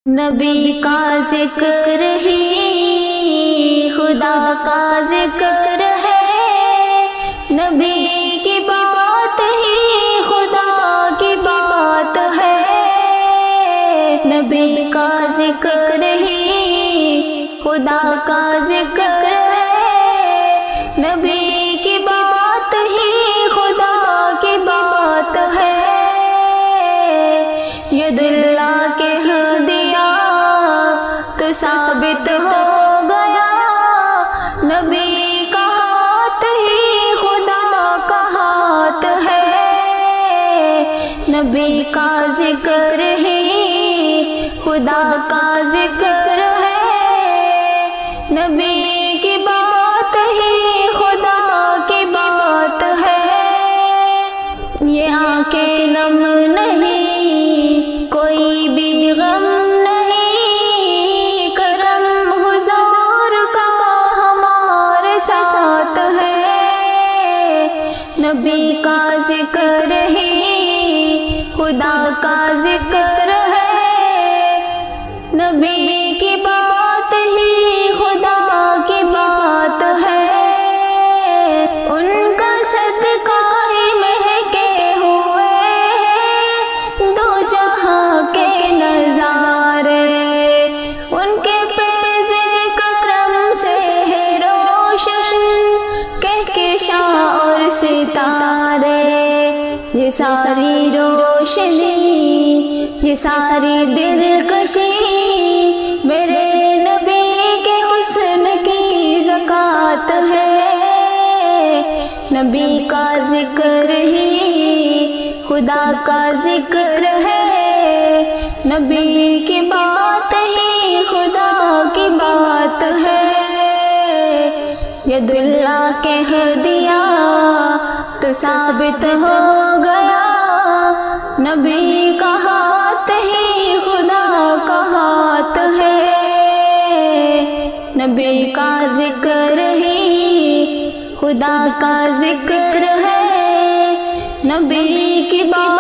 نبی کا ذکر ہی خدا کا ذکر ہے، نبی کی بات ہی خدا کی بات ہے، نبی کا ذکر ہی خدا کا ذکر ہے، نبی کی بات ہی خدا کی بات ہے، ید اللہ کے ہدیہ تو ثابت ہو گیا، نبی کا ہاتھ ہی خدا کا ہاتھ ہے، نبی کا ذکر ہی خدا کا ذکر ہے، نبی کی بات ہی خدا کی بات ہے، یہ آنکھیں نم نہیں، کوئی بھی غم نہیں، کرم حضور کا ہمارے ساتھ ہے، نبی کا ذکر ہی خدا کا ذکر ہے، نبی کی بات ہی خدا کی بات ہے، ان کا صدقہ ہی مہکے ہوئے ہیں دو جہاں کے نظارے، ان کے فیض کرم سے ہے روشن کہکشاں اور ستارے، یہ ساری روشنی یہ ساری دلکشی میرے نبی کے حسن کی زکات ہے، نبی کا ذکر ہی خدا کا ذکر ہے، نبی کی بات ہی خدا کی بات ہے، ید اللہ کے ہدیہ تو ثابت ہو گیا، نبی کا ہاتھ ہی خدا کا ہاتھ ہے، نبی کا ذکر ہی خدا کا ذکر ہے، نبی کی بات